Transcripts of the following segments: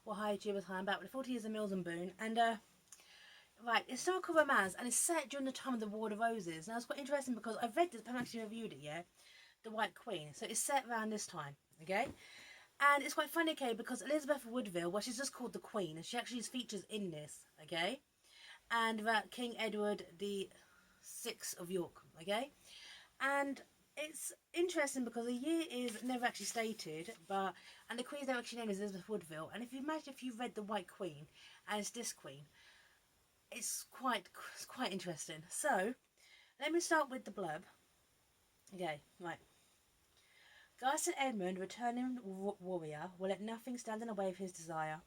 Well, hi YouTubers, hi, I'm back with 40 Years of Mills and Boon, and right, it's historical romance, and it's set during the time of the War of the Roses. Now it's quite interesting because I've read this, but I haven't actually reviewed it yet, The White Queen, so it's set around this time, okay? And it's quite funny, okay, because Elizabeth Woodville, well, she's just called the Queen, and she actually features in this, okay? And about King Edward the Sixth of York, okay? And it's interesting because the year is never actually stated, and the Queen's never actually named is Elizabeth Woodville. And if you imagine if you've read The White Queen and it's this Queen, it's quite interesting. So let me start with the blurb. Okay, right. Guy St Edmund, returning warrior, will let nothing stand in the way of his desire.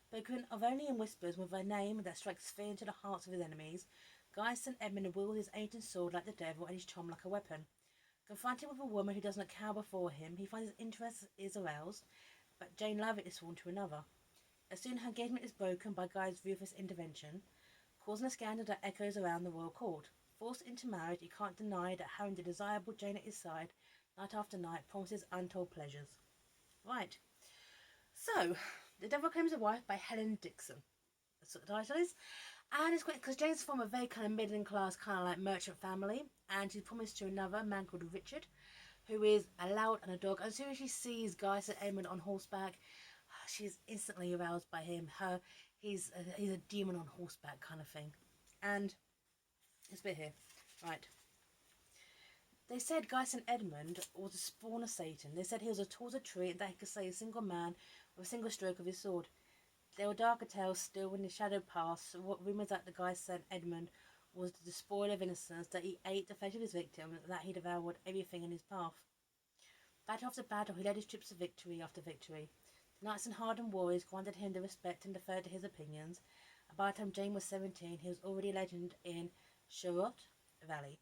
Spoken of only in whispers, with a name that strikes fear into the hearts of his enemies, Guy St Edmund wields his ancient sword like the devil and his charm like a weapon. Confronted with a woman who does not cower before him, he finds his interest is aroused, but Jane Lovett is sworn to another. As soon her engagement is broken by Guy's ruthless intervention, causing a scandal that echoes around the royal court. Forced into marriage, he can't deny that having the desirable Jane at his side, night after night, promises untold pleasures. Right. So, The Devil Claims a Wife by Helen Dickson. That's what the title is. And it's great because Jane's from a very kind of middle class, kind of like merchant family, and she's promised to another man called Richard, who is a loud and a dog. As soon as she sees Guy St Edmund on horseback, she's instantly aroused by him. He's a demon on horseback kind of thing. And this bit here, right. They said Guy St Edmund was a spawn of Satan. They said he was a tall as a tree and that he could slay a single man with a single stroke of his sword. There were darker tales still in the shadowed past. Rumours that the Guy St Edmund was the despoiler of innocence, that he ate the flesh of his victims, and that he devoured everything in his path. Battle after battle, he led his troops to victory after victory. The knights and hardened warriors granted him the respect and deferred to his opinions. And by the time Jane was 17, he was already a legend in Sherrod Valley.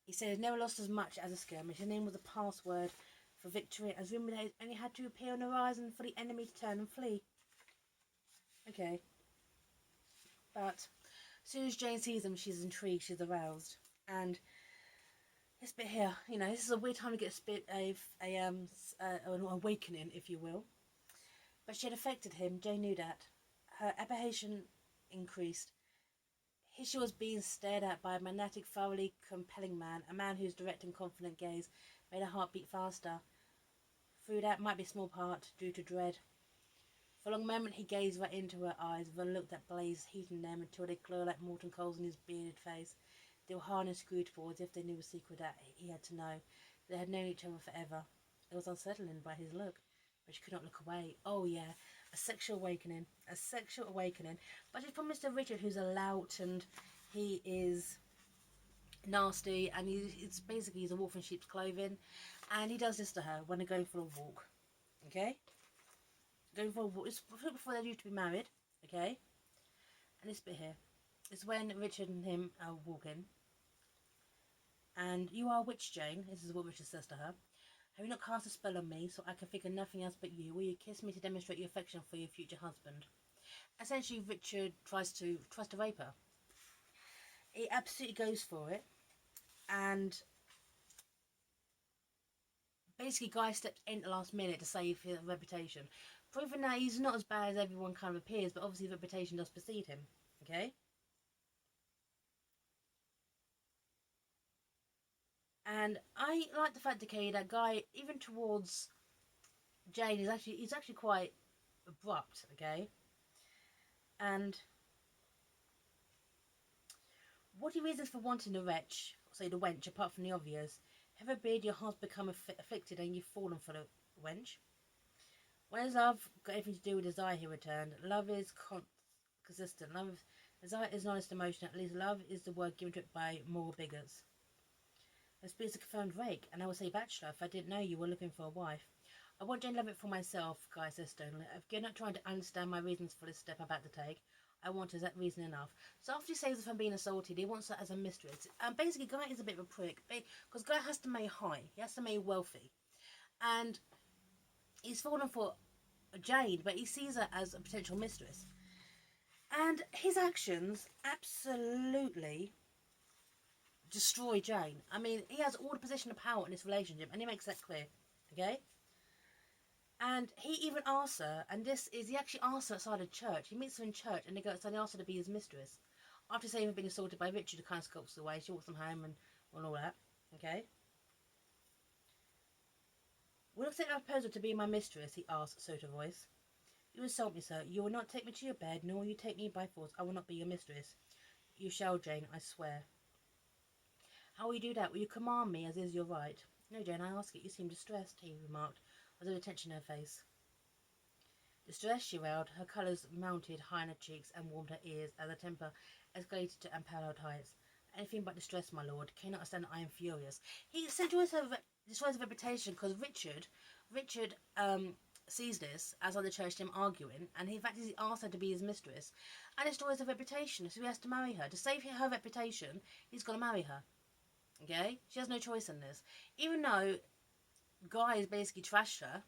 He said he never lost as much as a skirmish. His name was a password for victory, as rumoured that he only had to appear on the horizon for the enemy to turn and flee. Okay. But as soon as Jane sees him, she's intrigued, she's aroused. And this bit here, you know, this is a weird time to get an awakening, if you will. But she had affected him. Jane knew that. Her apprehension increased. Here she was being stared at by a magnetic, thoroughly compelling man, a man whose direct and confident gaze made her heart beat faster. Through that might be a small part due to dread. For a long moment he gazed right into her eyes with a look that blazed heat in them until they glowed like molten coals in his bearded face. They were hard and inscrutable, as if they knew a secret that he had to know. They had known each other forever. It was unsettling by his look, but she could not look away. Oh yeah, a sexual awakening. A sexual awakening. But she promised to Richard, who's a lout, and he is nasty, and he's a wolf in sheep's clothing, and he does this to her when they're going for a walk. Okay? Going for a walk. It's before they're due to be married. Okay? And this bit here is when Richard and him are walking. And you are a witch, Jane. This is what Richard says to her. Have you not cast a spell on me, so I can think of nothing else but you? Will you kiss me to demonstrate your affection for your future husband? Essentially, Richard tries to rape her. He absolutely goes for it, and basically, Guy steps in at the last minute to save his reputation, proving that he's not as bad as everyone kind of appears, but obviously, his reputation does precede him. Okay. And I like the fact, okay, that Guy, even towards Jane, he's actually quite abrupt, okay? And what are your reasons for wanting the wench, apart from the obvious? Heaven forbid your heart's become afflicted and you've fallen for the wench. When has love got anything to do with desire, he returned. Love is consistent. Desire is an honest emotion. At least love is the word given to it by moral bigots. This is a confirmed rake, and I would say bachelor if I didn't know you were looking for a wife. I want Jane Lovett for myself, Guy says stonily. If you're not trying to understand my reasons for this step I'm about to take, I want her, is that reason enough? So after he saves her from being assaulted, he wants her as a mistress. And basically, Guy is a bit of a prick, because Guy has to marry high. He has to marry wealthy. And he's fallen for Jane, but he sees her as a potential mistress. And his actions absolutely destroy Jane. I mean, he has all the position of power in this relationship, and he makes that clear. Okay? And he even asks her, and he actually asks her outside of church. He meets her in church, and he asks her to be his mistress. After saying he'd been assaulted by Richard, who kind of skulks away, she walks him home and all that. Okay? Will you accept my proposal to be my mistress? He asks, sotto voice. You insult me, sir. You will not take me to your bed, nor will you take me by force. I will not be your mistress. You shall, Jane, I swear. How will you do that? Will you command me, as is your right? No, Jane, I ask it. You seem distressed, he remarked, with a tension in her face. Distressed, she wailed. Her colours mounted high in her cheeks and warmed her ears as her temper escalated to unparalleled heights. Anything but distress, my lord. Cannot understand I am furious. He destroys her reputation because Richard sees this as other church him arguing, and he, in fact, he asks her to be his mistress, and destroys her reputation. So he has to marry her to save her reputation. He's got to marry her. Okay, she has no choice in this, even though Guy has basically trashed her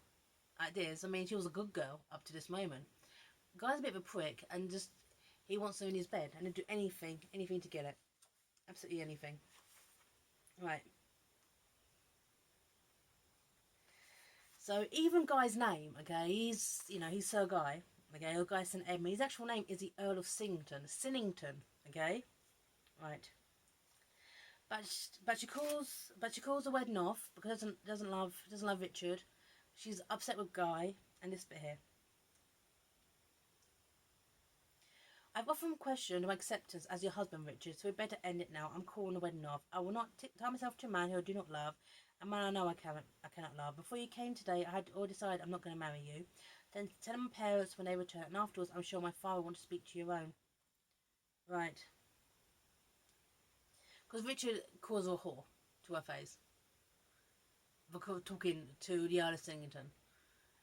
like this. I mean, she was a good girl up to this moment. Guy's a bit of a prick, and just he wants her in his bed, and he'd do anything to get it. Absolutely anything. Right. So even Guy's name, okay, he's Sir Guy, okay, or Guy St Edmund. His actual name is the Earl of Singleton, okay, right. But she calls the wedding off because doesn't love Richard. She's upset with Guy, and this bit here. I've often questioned my acceptance as your husband, Richard, so we better end it now. I'm calling the wedding off. I will not tie myself to a man who I do not love, a man I know I cannot love. Before you came today, I had already decided I'm not going to marry you. Then tell my parents when they return, and afterwards I'm sure my father wants to speak to your own. Right. Because Richard calls her a whore to her face. Because talking to the Earl of Singleton.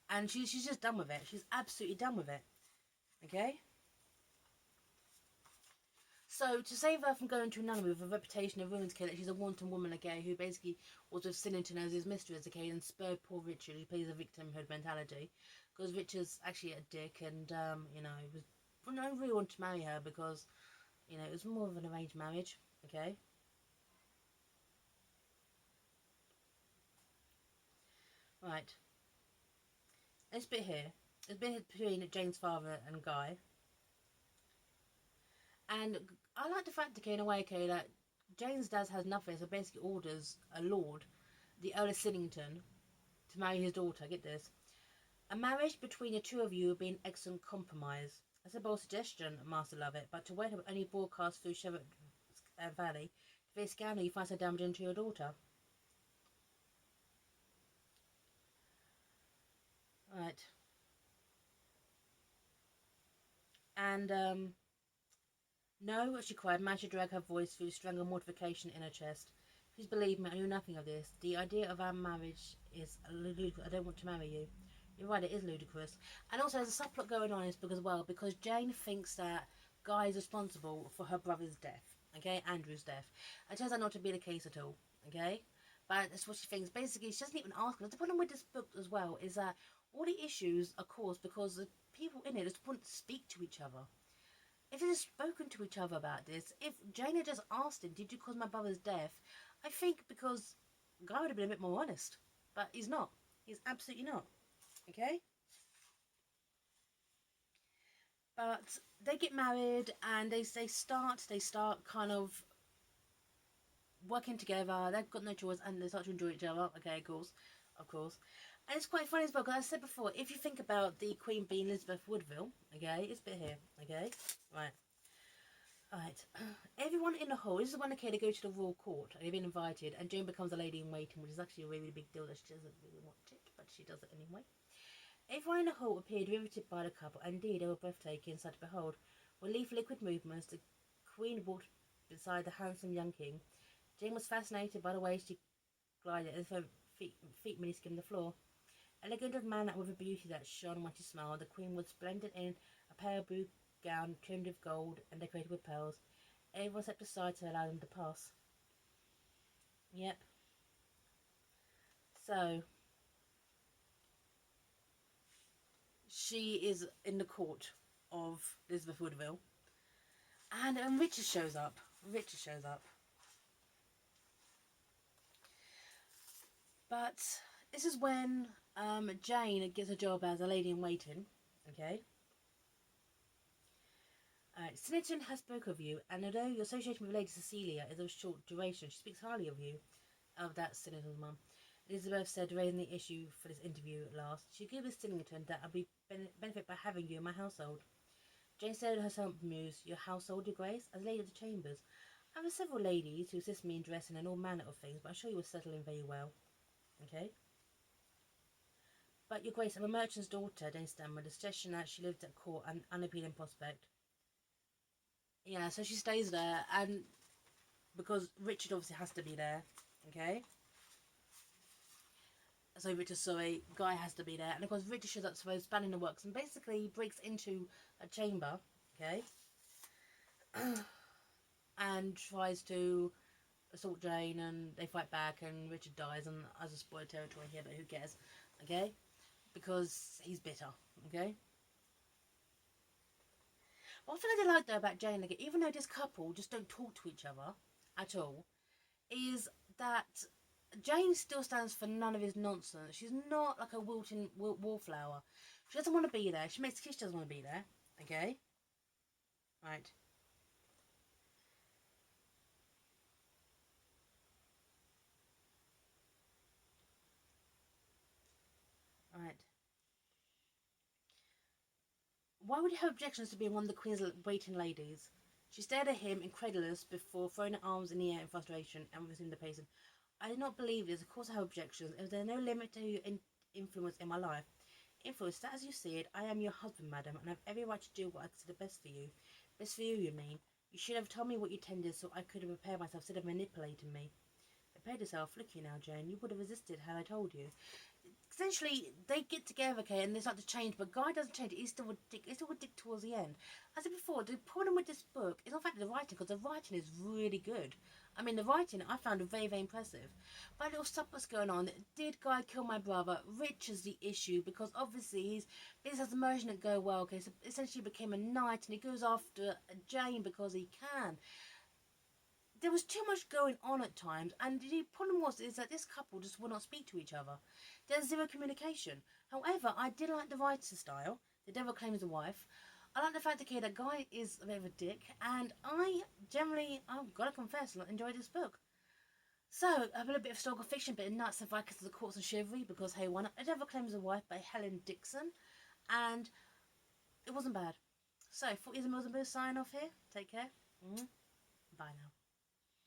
And she's just done with it. She's absolutely done with it. Okay? So, to save her from going to a nunnery with a reputation of ruins, okay, that she's a wanton woman, okay, who basically was with Sillington as his mistress, okay, and spurred poor Richard, who plays a victimhood mentality, because Richard's actually a dick, and, he no really wanted to marry her because, it was more of an arranged marriage, okay? Right. This bit here, this bit between Jane's father and Guy, and I like the fact, okay, in a way, okay, that Jane's dad has nothing, so basically orders a lord, the Earl of Sillington, to marry his daughter. Get this. A marriage between the two of you would be an excellent compromise. That's a bold suggestion, Master Lovett, but to wait up only broadcast through Sherwood Valley to be a scandal you find so damaging to your daughter. Right. And, no, she cried, managed to drag her voice through strangled mortification in her chest. Please believe me, I knew nothing of this. The idea of our marriage is ludicrous. I don't want to marry you. You're right, it is ludicrous. And also, there's a subplot going on in this book as well, because Jane thinks that Guy is responsible for her brother's death, okay, Andrew's death. It turns out not to be the case at all, okay? But that's what she thinks. Basically, she doesn't even ask her. The problem with this book as well is that all the issues are caused because the people in it just wouldn't speak to each other. If they had spoken to each other about this, if Jane had just asked him, did you cause my brother's death? I think because Guy would have been a bit more honest. But he's not. He's absolutely not. Okay? But they get married and they start kind of working together. They've got no choice and they start to enjoy each other. Okay, of course. And it's quite funny as well, because I said before, if you think about the Queen being Elizabeth Woodville, okay, it's a bit here, okay? Right. Right. Everyone in the hall, this is when they go to the royal court, and they've been invited, and Jane becomes a lady in waiting, which is actually a really big deal that she doesn't really want it, but she does it anyway. Everyone in the hall appeared riveted by the couple, and indeed they were breathtaking sight to behold. With liquid movements, the Queen walked beside the handsome young king. Jane was fascinated by the way she glided as her feet merely skimmed the floor. Elegant of manner with a beauty that shone when she smiled, the Queen was splendid in a pale blue gown trimmed with gold and decorated with pearls. Everyone stepped aside to allow them to pass. Yep. So, she is in the court of Elizabeth Woodville. And Richard shows up. But this is when Jane gets a job as a lady in waiting. Okay. Snitton has spoke of you, and although your association with Lady Cecilia is of short duration, she speaks highly of you. Of that, Snitton's mum. Elizabeth said, raising the issue for this interview at last, she agreed with Stillington that I'll be benefit by having you in my household. Jane said herself mused, your household, your grace, as Lady of the Chambers. I have several ladies who assist me in dressing and all manner of things, but I'm sure you will settle in very well. Okay? But your grace, I'm a merchant's daughter, Jane stammered, a suggestion that she lived at court, an unappealing prospect. Yeah, so she stays there, and because Richard obviously has to be there, okay? So Richard, sorry, Guy has to be there, and of course Richard shows up to spanning the works, and basically breaks into a chamber, okay? And tries to assault Jane, and they fight back, and Richard dies, and as a spoiler territory here, but who cares, okay? Because he's bitter, okay? One thing I did like though about Jane, like, even though this couple just don't talk to each other at all, is that Jane still stands for none of his nonsense. She's not like a wilting wallflower. She doesn't want to be there. She makes Kish doesn't want to be there. Okay? Right. Right. Why would you have objections to being one of the Queen's waiting ladies? She stared at him, incredulous, before throwing her arms in the air in frustration and resumed the pacing. I did not believe this. Of course I have objections. Is there no limit to your influence in my life? Influence, that as you see it, I am your husband, madam, and I have every right to do what I consider best for you. Best for you, you mean? You should have told me what you intended so I could have prepared myself instead of manipulating me. Prepared yourself. Look you now, Jane. You would have resisted had I told you. Essentially, they get together, okay, and they start to change, but Guy doesn't change. He's still a dick. He's still a dick towards the end. As I said before, the problem with this book is not the fact the writing, because the writing is really good. I mean, the writing I found very, very impressive. But a little stuff was going on. Did Guy kill my brother? Rich is the issue, because obviously his business as a merchant didn't go well. Okay, so essentially he became a knight, and he goes after Jane because he can. There was too much going on at times, and the problem is that this couple just will not speak to each other. There's zero communication. However, I did like the writer's style. The devil claims the wife. I like the fact that Guy is a bit of a dick, and I generally, I've got to confess, enjoyed this book. So, a little bit of historical fiction, a bit of nuts and Vikings of the Courts and Chivalry, because hey, why not? The Devil Claims the Wife by Helen Dickson, and it wasn't bad. So, 40 years of Mills Boon sign off here. Take care. Bye now.